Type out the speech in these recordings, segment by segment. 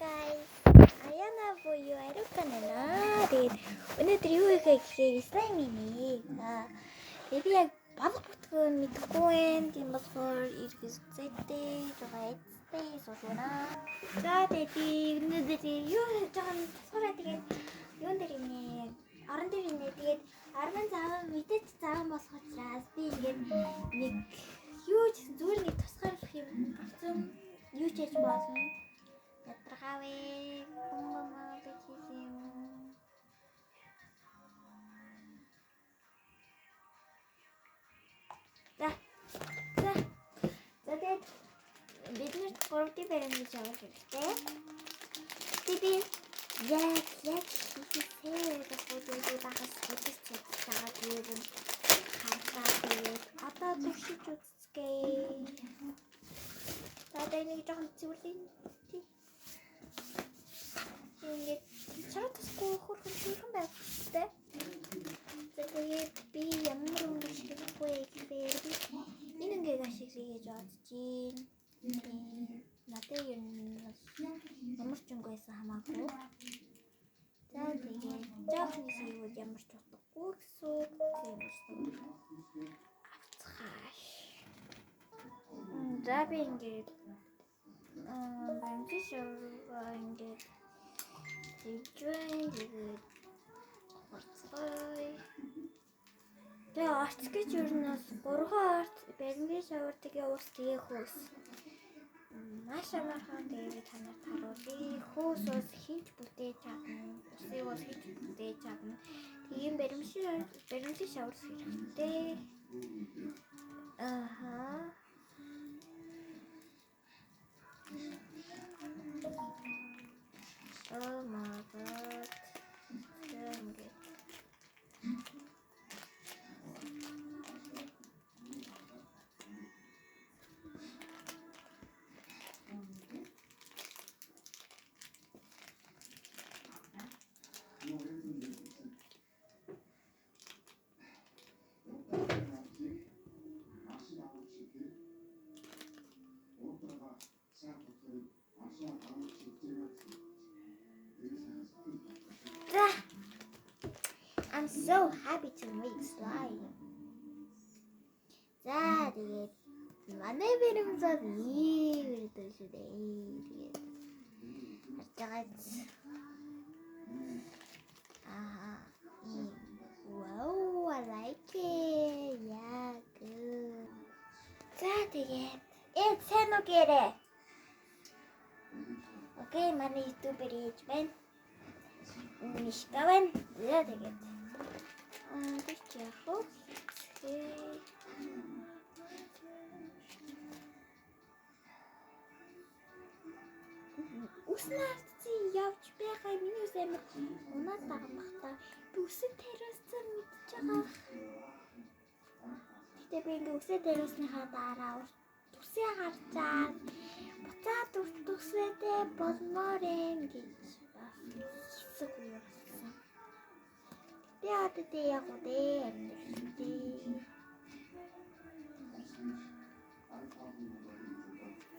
guys. Аяна буюу ариука нана. Тэгээд өнөөдөр юу хийхээ гэхээр слайм ийм. Би яг балга бүтгэн мэдэхгүй байна. Тийм болохоор иргэс зэтэй жогцтэй суулна. За тэгээд өнөөдөр юу хийж байгаа нь тасгараа тэгээд юун дээр инээ орон дээр инээ тэгээд арван заван мэдээж заван болох учраас би ингээд нэг юу ч зүгээр нэг тусгаарах юм авсан юу ч хийж болно. Ятрахавэ мама бэчээм. Тэгээд бид нэр 3D баримт авах хэрэгтэй. Тэгээд яг хийхээ гэдэг багас хөдөлж байгаа юм. Хантаа одоо төвшиж үзье. Тэгээд нэг жоохон зүрлийн ингээд чатасгүй хөрхөн байвтай. Тэгээд би ямар өнгө шиггүй гэхээр энэ ингээд ашиг хийж бодож байна. Надад ямар ч өнгө байсан хамаагүй. За тэгээд жоохон хийгүүд ямар ч утгагүй гэсэн юм. Авцгааш. За би ингээд ингээд тэгээд хурцгай. Тэгээ арт гэж юунаас 3 арт баримтын шавар тэгээ уус тэгээ хөөс. Маш амархан тэгээд танаар харуулъя. Хөөс ус хийж бүтээж чадна. Усыг ус хийж бүтээж чадна. Тийм баримтын шавар хэрэгтэй. Oh my god. I'm so happy to make slime. За тэгээд манай баримтад ийм үдштэй. Тэгээд хатгаач. Wow, I like it. Yeah, good. За тэгээд сайн уу гэрээ. Окей, манай YouTube хийж байна. Мишгавэн. За тэгээд Яхоо. Уснаарци явж байгаа миний үс амир унаад байгаа бахта. Би үсээ террасцсан мэдж байгаа. Гэтэ би ингээ үсээ террасныхаа дараа үсээ харчаад буцаад үсээдээ болмоор юм гэж хэсэг юм. Би одоо яг үдээ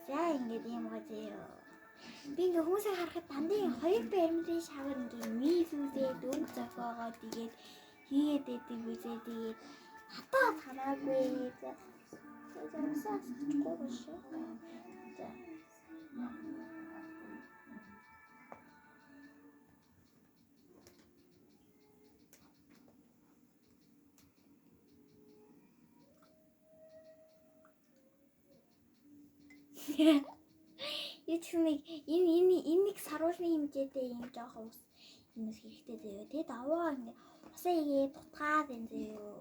за ингээд юм газээ. Би ингээ хүмүүсээ харахад дандаа хоёр баримтын шавар ингээ мис үзээд өнгө зохиогоо тэгээд хийгээд идэв үзээ тэгээд хатаад хамаагүй. За замсаа асчихгүй биш. За Ичмиг энэ нэг саруулны хэмжээтэй юм жоохон ус юмс хэрэгтэй заяа. Тэгэд аваа ингээ усаа игээд тутгаад энэ заяа.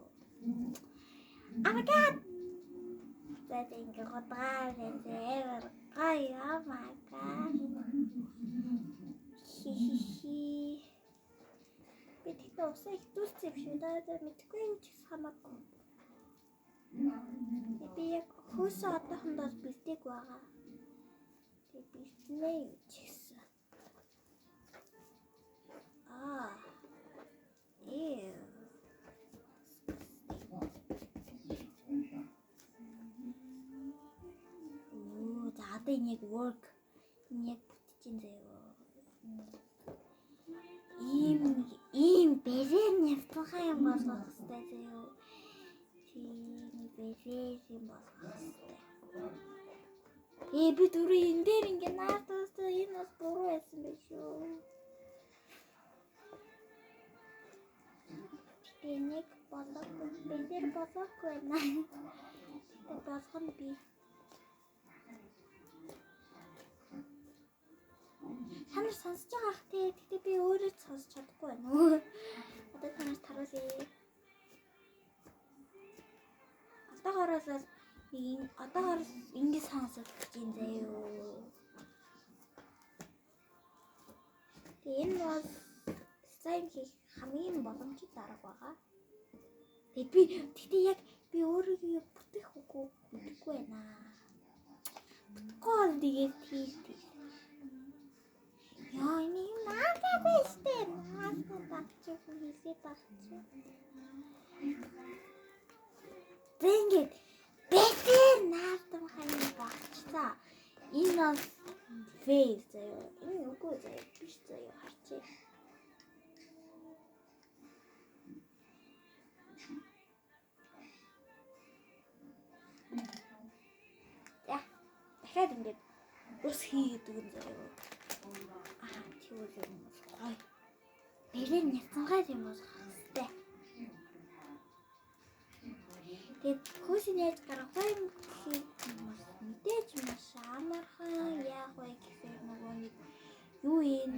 Oh my god. За ингээ годгаа энэ заяа. Oh my god. Би тэгтээ усаа их дүүсчих юм шиг даа мэдхгүй юм чи хамаагүй. Би яг хөөсөө одоохондоо бэлдэг байгаа. Бэлтнээ чигсэн. За одоо энийг work яг бүтчихин заяа. ийм бэлэн явтахаа юм болгох хэрэгтэй заяа. Тийм бэлэн юм болгох хэрэгтэй. Би дөрөв энэ дээр ингээ наартаасаа энэ бас буруу байсан байх шүү. Энийг болгохгүй бэлэр болгохгүй байна. Тэ болгоно би. Танаар сонсож байгаа хэ? Тэгтээ би өөрөө сонсож чадахгүй байна. Одоо танаар таруулъя. Одоогоор ингэ сонсож байна заяа. Тэгээ энэ бол сайн хийх хамгийн боломжтой дарга байгаа. Тэгтээ яг би өөрийгөө бүтэх үгүй мэдэхгүй байна. Гол тэгээд хийх. Яа энэ юм наадаа байстэй. Наадаа багчаа хийсээ багчаа. Тэнгид бэтэр наадаа хань багчаа. Энэ бол фейс заяа. Энэ үгүй заяа биш заяа харчээ. Дахиад ингэж ус хийгээд өгөн заяа. Тэгвэл юм гоё. Бэлэн няцангаа юм бол хэвчтэй. Тэгээд хөөсний яаж гарахгүй юм мэдээж маш амархан яах вэ гэхээр нөгөө нэг юу юм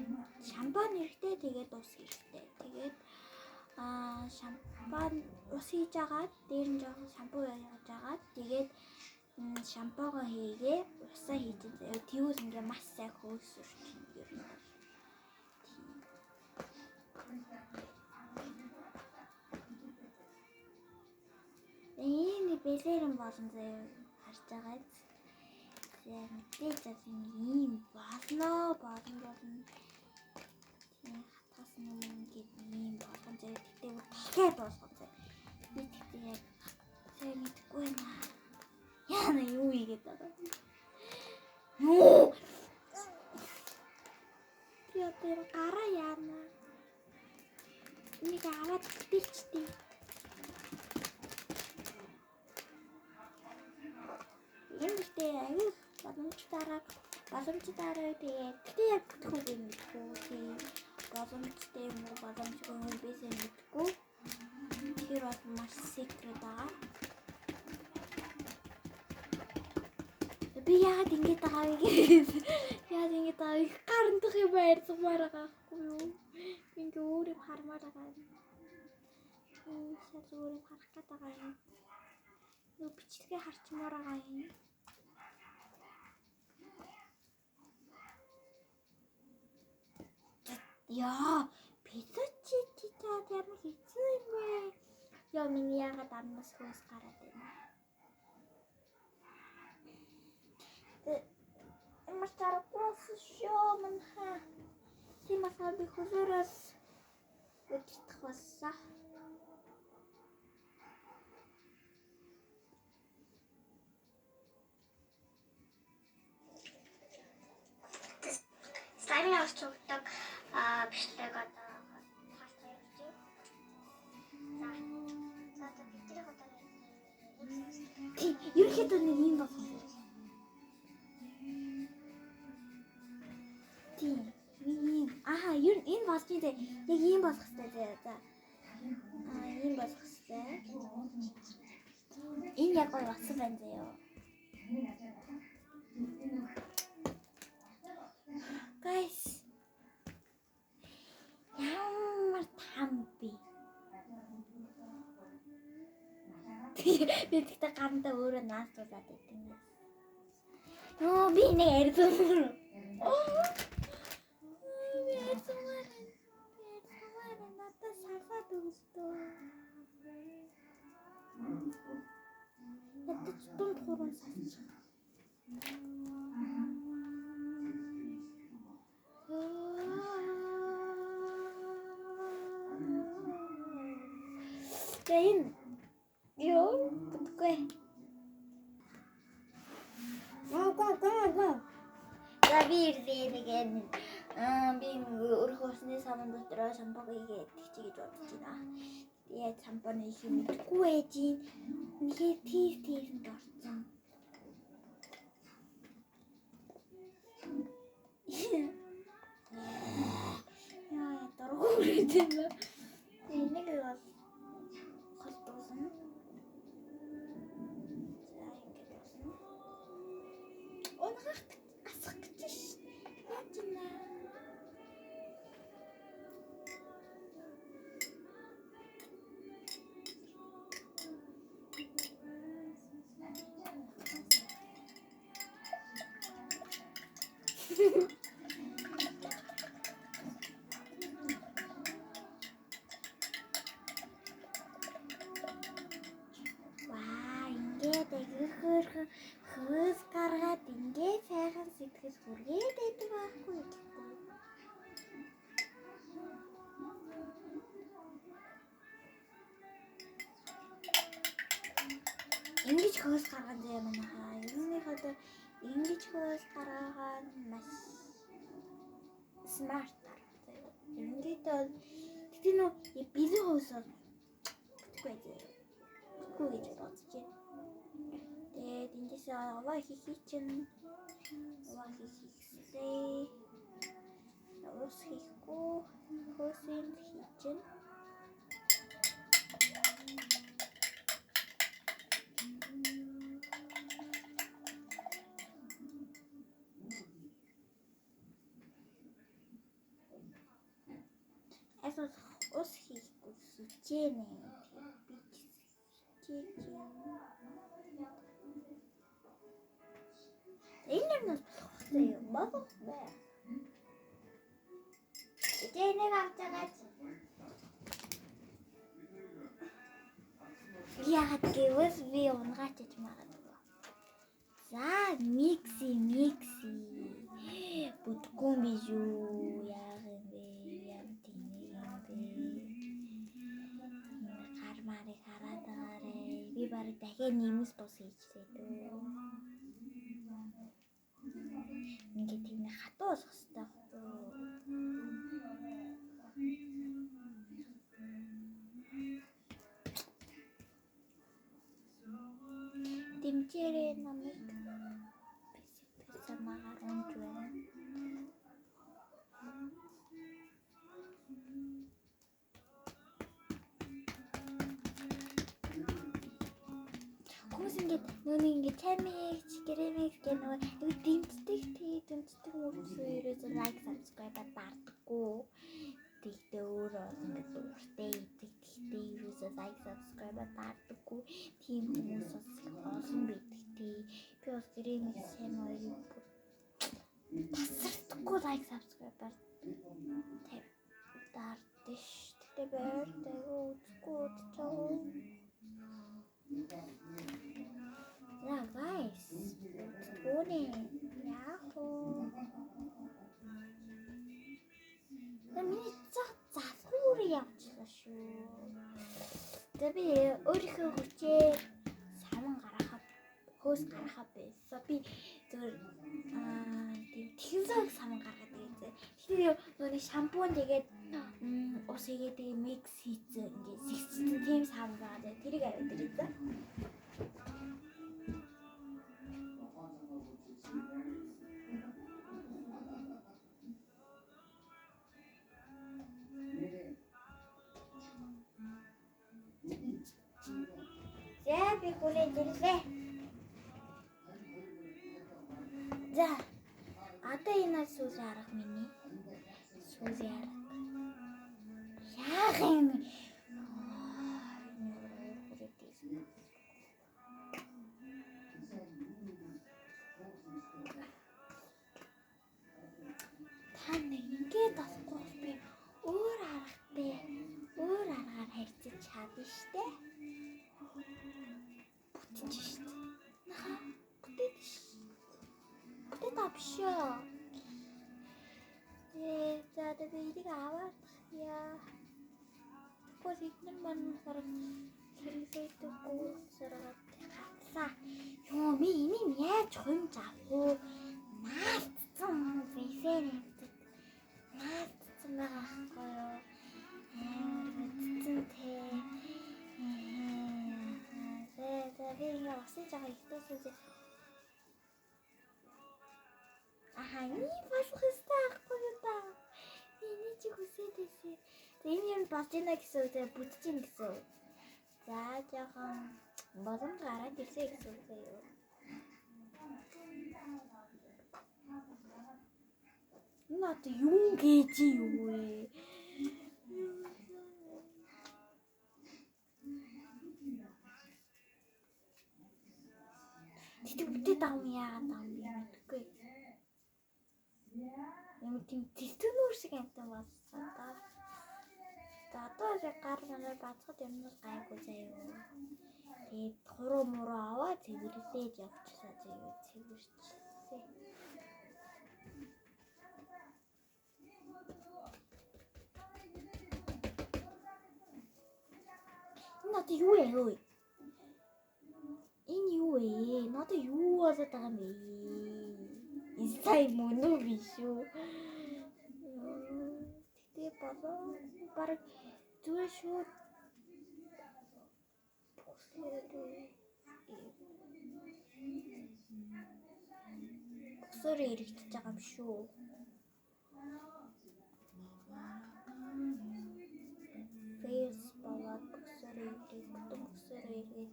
шампань хэрэгтэй тэгээд ус хэрэгтэй. Тэгээд шампань ус хийж агаад дээр нь жоохон шампу яаж агаад тэгээд шампугаа хийгээ усаа хийж заяа. Тэгвэл ингээ маш сайн хөөсөрч юм ер нь. Энэ бэлэрэн болон заяа харж байгаа. Яг мэдээж бас ийм болно. Тийм хатгас юм ингээд ийм болгон заяа. Тэгтээ дахиад болгон заяа. Би тэгтээ яг сайн мэдгүй байна. Яна юу игээд байгаа. Тэр гараа яана. Энийг аваад бэлчтэй. Эмэгтэй аюу боломжтой тэгээд тэгтээ яг бүтгэх юм мэдгүй. Тийм боломжтой юм уу боломжгүй юм бисээ мэдгүй. Тэр бол маш секрет байгаа. Би яагаад ингэж байгаа вэ? Яагаад ингэж байгаа вэ? Гарантах юм байрцмаар байгаа хгүй юу? Ингээ өөрөө хармаар байгаа юм. Шал өөрөө харах гээд байгаа юм. Нөө бичлэгээ харчмаар байгаа юм. Яа, пиццачи таад ямар хэцүү юм бэ? Яа, миний яагаад амнаас хөөс гараад байна? Маш тарахгүйс шүү манха. Тимасаа би хөлөөрөөс үтчих бассаа. Слаймын авчдаг бичлэг одоо хартаа явчих. За бидний одоо ерөнхийдөө нэг юм байна. Тийм. Ер нь энэ болж дээ. Яг ийм болох хэрэгтэй за. Ийм болох хэрэгтэй. Энэ яг гоё болсон байна заяа. Guys. Ямар тамби. Би тэгтээ гарантаа өөрөө наастуулаад идэв. Оо би нэг ярьсан. Надад сарсаад өгстөө. Ятч дунд хуран сарч. Тэйн ёо бүтгүй. Го. За би ирээ Би өөрөө усны савн дотроо шампунь хийгээд тэгчих гэж бодож байна. Тэгээд шампунь хийх юм мэдгүй байж ийн. Үнэхээр тийсэнд орсон. Яа, дөрөв үргэлжлэн. Энийг бол холдуулна. За ингэж болно. Унахт асах гэж ш. Яаж нэ? Ваа, ингээд хөөхөн хөөс гаргаад ингээд сайхан сэтгэл хүргээд байдаг байхгүй юу? Ингэж хөөс гаргаж юм аа. Ерөнхийдөө ингэж хөөс гаргаад маш смарт аргатай. Ерөнхийдөө тэгтээ нөө бэлэн хөөс бүтггүй гэж бодож байна. Тэгээд эндээс аваа хийх чинь аваа хийхээ ус хийхгүй хөөсөнд хийж чинь. Асуу ус хийхгүй хичээнэ. Энэ нь болохгүй юм байна. Энийг авчаагаад яагаад гэвэл би унгаач магадгүй. За микси бүтггүй юм биш үү? Яах юм бэ? Яам тийм юм бэ? Гармаарыг хараад байгаарэ. Би барыг дахиад нэмс бос хийчихээ дөө. Ингээд тийм хатуу болох хэрэгтэй байхгүй. Дэмжээрэй намайг. Самагаар унж байна. Хүмүүс ингээд чамиг гэрэмиг гэх нөгөө дэмждэг хүмүүсээ ерөөсөө лайк subscribe бардаггүй. Тэгтээ өөрөө ингээд дуртай идэг. Тэгтээ ерөөсөө лайк subscribe бардаггүй. Тийм хүмүүс бас олон байдаг тий. Би бас гэрэмиг сайн гоё тасардаггүй лайк subscribe дардаж. Тэгтээ байртай үзэхгүй удчихгүй. Yeah, guys. Morning. Yahoo. Миний завхуур явчихлаа шүү. Би өөрийнхөө хүчээр саван гаргахад хөөс гаргахад байсан. Би зөвөр тэгзэг саван гаргаад ирсэн. Тэгэхээр нөгөө шампунь тэгээд ус хийгээд микс хийсэн ингээд сэгцэн тийм саван гаргаад тэрийг аваад ирсэн. За би хүрээд ирлээ. За одоо энэ сүүс арга миний. Сүүс арга. Яах юм? Та нэг ингээд асахгүй би өөр аргаар харьцаж чадна штэ. Бүтэж штэ. Наха бүтэж. Бүтэж авшаа. За би энийг аваад яа. Гол ихнэр маань хараг хэрэглэдэггүй саргаад хатсаа. Ёо би энийг яаж хомж авах вэ? Наалтсан вэфэн. байгаа байхгүй юу? Мэдцэнтэй. Би ингээ усаж байгаа ихтэйсээ. Энэ болох ёстой байхгүй юу та? Эний чи хүсээд байсан. Энэ юм болж ийна гэсэн үг бүтэж ийн гэсэн үг. За жоохон боломж гараад ирсэн гэсэн үг юу? Наад юу гэж юу вэ? Тэгтээ бүтээ даав яагаад даав юм гэдэггүй. Юм тийм тэлтэнүүр шиг амтан болсон та. За одоо гар нараа бацхад юмнууд гайгүй заяа. Тэгээд хуруу муруу аваа цэвэрлээд явчихлаа заяа. Цэвэрчлээ. Наад юу вэ? Энэ юу вэ? Наад юу болоод байгаа юм бэ? Изай мөн үү биш үү? Тэгтээ болоо баг зүгээр шүү. Боксоор эргэжиж байгаа юм шүү. Фейс болоод боксоор эргэж, боксоор эргэж.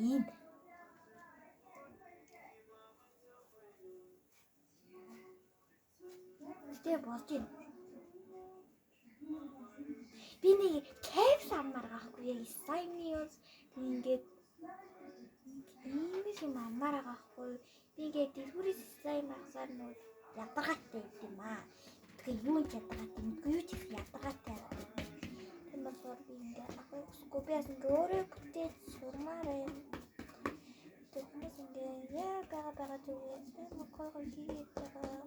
Ийм. Тэ болж байна. Би нэг кэп саммаар гахгүй яг Simios ингээд ийм юм аммаар гахгүй. Би ингээд дэлгүүрээс Sime ахсаар нөө ядаргаатай юм аа. Тэгээ юу ч ядаргаатай мэдгүй юу ч их ядаргаатай. Тийм болохоор би ингээд ахыг скопиас ингээд өөрөө бүтээж сурмаар юм. Тэгмээс ингээд яа байгаа зүгээр мокойгоо хийгээд байгаа.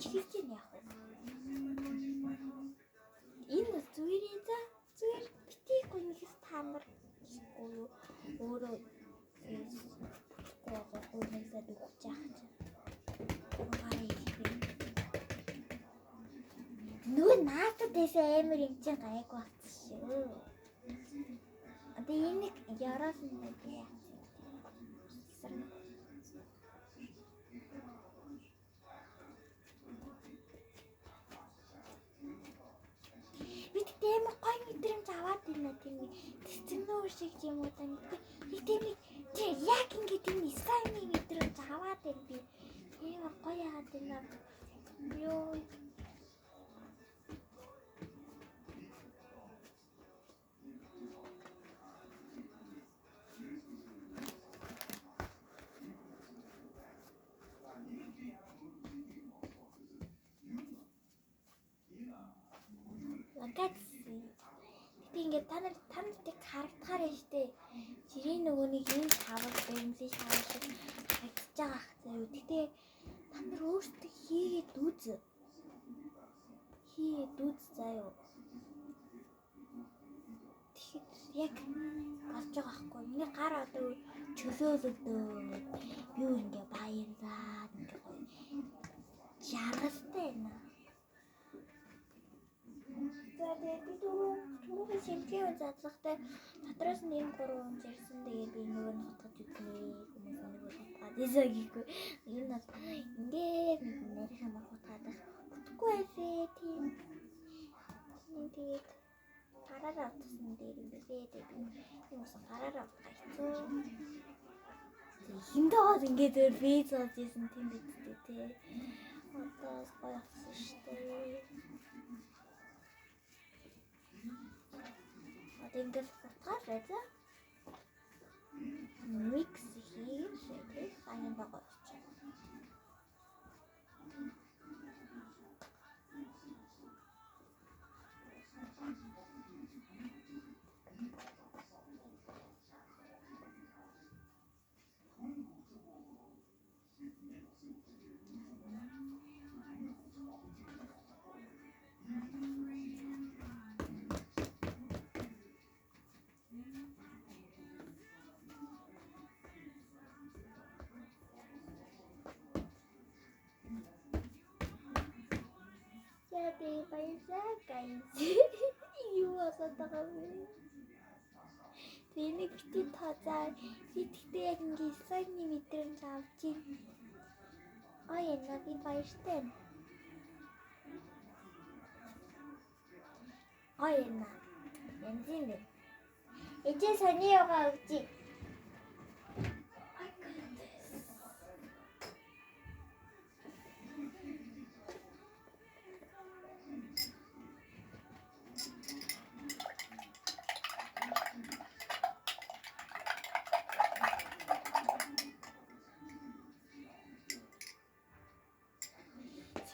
Чигэж яах вэ? Энэ зүрийн за зүр битгий гонхис таамар уу өөрөө гонхисад өгч яах чинь. Нөгөө наатад дэсээ амар юм чинь гайг болчихсон шүү. Одоо энийг яраас нь яах вэ? Тийм гой мэдрэмж аваад байна тийм тэцэннөр шиг юм уу та мэдгүй. Тийм яг ингэ тийм Sime мэдрэмж аваад байна би. Тийм гой яагаад байна ёо. Ингээд та нарт харагдахаар байна штэ. Жирийн нөгөөнийг энэ тавар бэмсэж шавар шиг харагдаж байгаа хэрэг. Гэтэ та нар өөрсдөө хийгээд үз. Заяа. Тэгэхээр яг болж байгаа байхгүй. Миний гар одоо чөлөөлөгдөө. Юу ингээ баярлаад ингээ гоё. Жаргалтай байна. Тэгээд би түрүүгийн шилжээ задлахтай дотроос нь 3 зэрсэн. Тэгээд би нөгөө нь хотгож үзнэ. Хүмүүс нөгөө хотгаад ийсаа гихгүй. Энэ нас ингээд нэрхэн хотгаад утгагүй байсээ тийм. Тэгээд гараараа утсан дээр юм бэлээ. Тэгээд юмс гараараа утгаачихсан. Хиндээд ингээд виз олжсэн тийм бидтэй тий. Одоо гоё болсон шүү дээ. Ингээд утгаарай за. Микс хийгээд аян байгаа болчих. Яди баясаа гайс. Юу асаад байгаа вэ? Тэнийг бити тооцаа. Тэгэхдээ яг ингэ саяны мэдрэмж авч ийн. Би баяртай. Янзын бэ. Эцээ сони яваа өгчий.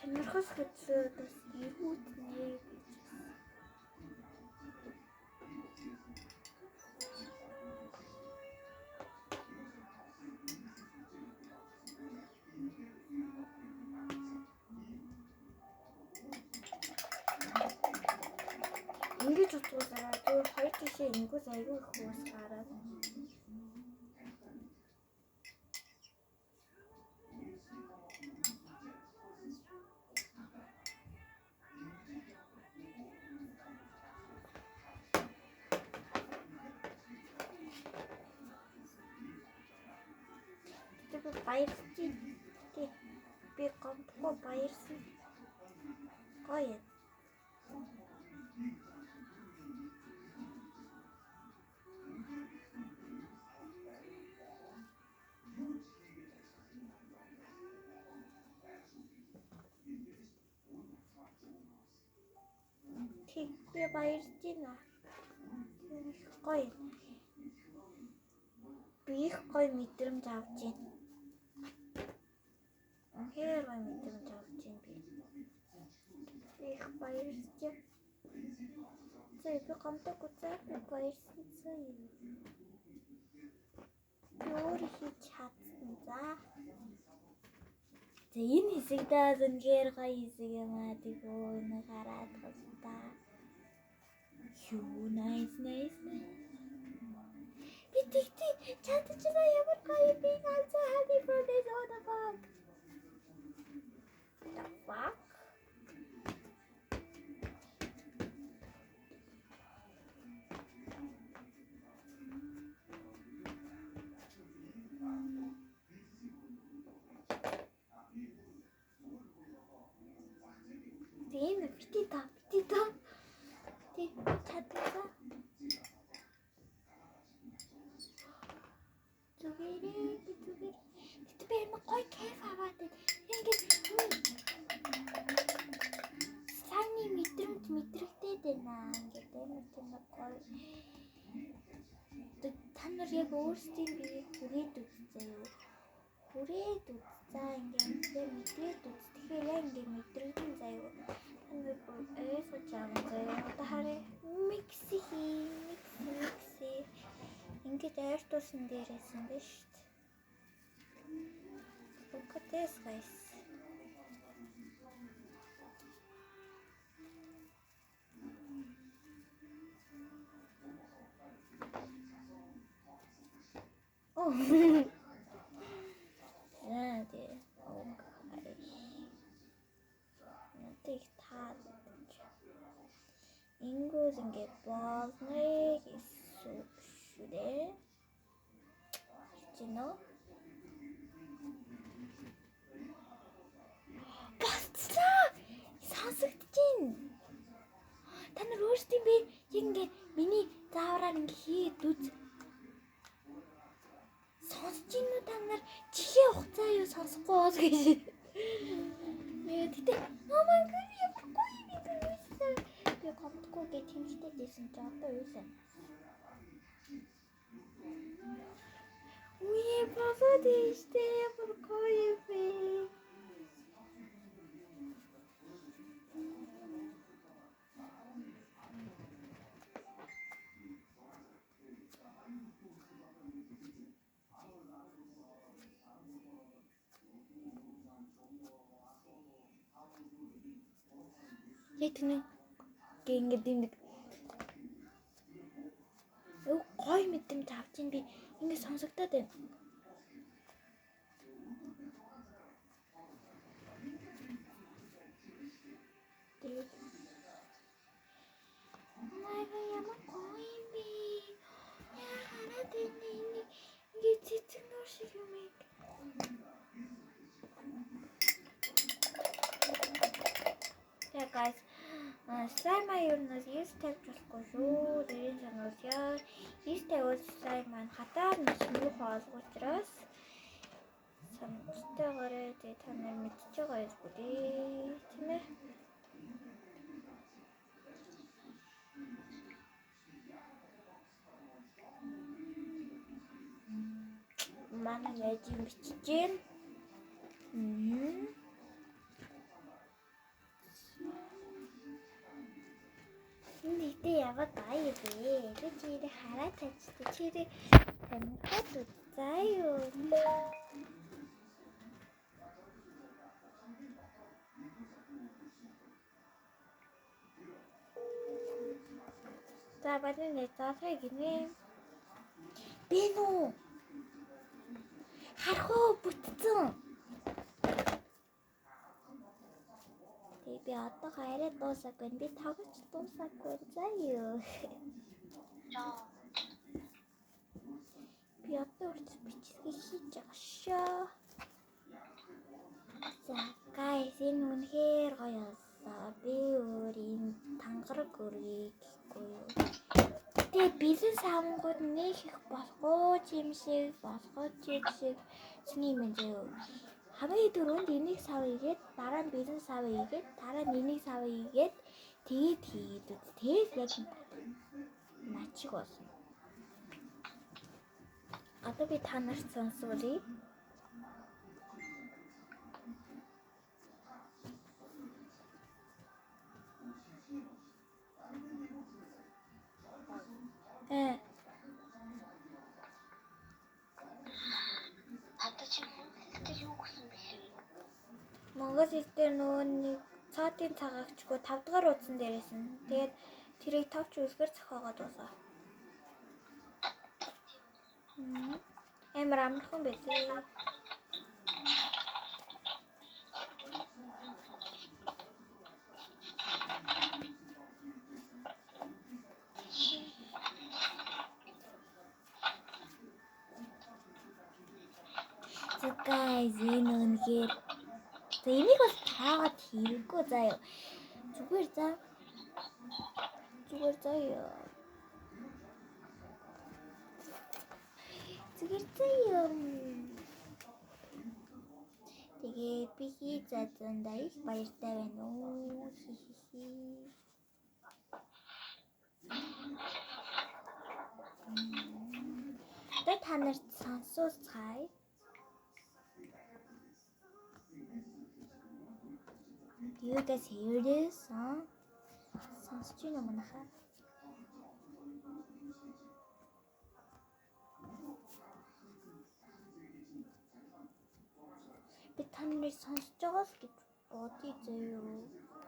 Сонирхос хөдлөө бас ирүүд нэ. Ингэж утгуулаа. Тэр хоёр тишээ ингүүс аягүй их уус гараад. Тэр баярчий. Би гомдохгүй баярсан. Гоё. Би баярлж байна. Гоё. Би их гоё мэдрэмж авч байна. Хэр гоё мэдрэмж авч байна би. Их баярлж байна. Би гомдохгүй би баярлсан зөө. Би өөр хийж чадсан за. Энэ хэсэг даа зэнгээр гоё хэсэг юм аа. Тэгөө энэ гараад гастаа. Nice. Би тэгтээ чадчихсан ямар гоё би ганц happy birthday what the fuck. Энэ бити та. Тэг чадчихсан. Зүгээр. Би энэ гоё кайф аваад ингээд саяны мэдрэгдээд байна. Ингээд энэ гоё. Та нар яг өөрсдийн биеийг хүрээд үзсэн юу? Хүрээд үзсэн ингээд мэдрээд үз. Тэгэхээр яг ингээд мэдрэгдэн заяа. Микси. Ингээд айр тусан дээрээсэн биш шүү дээ. Окейс гайс. Ингүүс ингээд болныг эсвэл шүрээ. Чино. Басцаа! Сонсогдчихээн. Та нар өөрсдийн би ингээд миний заавраар ингээд хийгээд үз. Сонсож ийн үү та нар? Чихээ хугацаа юу сонсохгүй оос гэж. Тэгтээ oh my god ямар гоё би байсан. Би гомдохгүй гэж тэмцдэг байсан ч одоо юу сан. Үе босоод ийштэй ямар гоё бэ. Ятны гингээд нэг гоё мэдрэмж авч ин би ингээд сонсогдоод байна. Слайм ер нь 9 тавьж болохгүй шүү. Тэрийн санаусяа 9 тавьвал слайм маань хатаар нэмэх болох учраас санамжтайгаараа та нар мэдчихэж байгаа юм уу тийм ээ? Манай яаж юм бичиж гин? Нэгтэй яваад байгаа бэ? Би чирээ хараад тавьчихсан. Чирээ тамирхад үзаа юу? За бадны заахыг гинэ. Би нүү харахуу бүтцэн. Би одоо хайраа дуусаагүй. Би тавч дуусаагүй заа юу. Би одоо үргэлж бичгээ хийж байгаа шээ. За guys энэ үнэхээр гоё болсон. Би өөр юм тангараг өргөе гэхгүй юу. Тэгээ бизнес авангууд нэг их болохгүй юм шиг чиний юм зөө. Хамгийн дөрөнд энийг сав игээд дараа нь бизнес сав игээд дараа нь энийг сав игээд тэгээд хийгээд үз. Тэгээд яг начиг болсон. Одоо би та нарт сонсоорой. Монгол хэлээр нөгөө нэг цаатын цагаагчгүй 5 дахь утсан дээрээсэн. Тэгээд тэрийг тавч үзгээр зохиогоод дуусаа. Амар амархан байлээ. So guys, энэ үнэхээр за энийг бас таагаад хийхгүй заяа. Зүгээр заяа. Тэгээ би хийж чадсандаа их баяртай байна уу. Тэ та нарт сонсоцгаая. Do you guys hear this? Сонсож байна уу нахаа? Би та нарыг сонсож байгаас гэж бодъё заяа.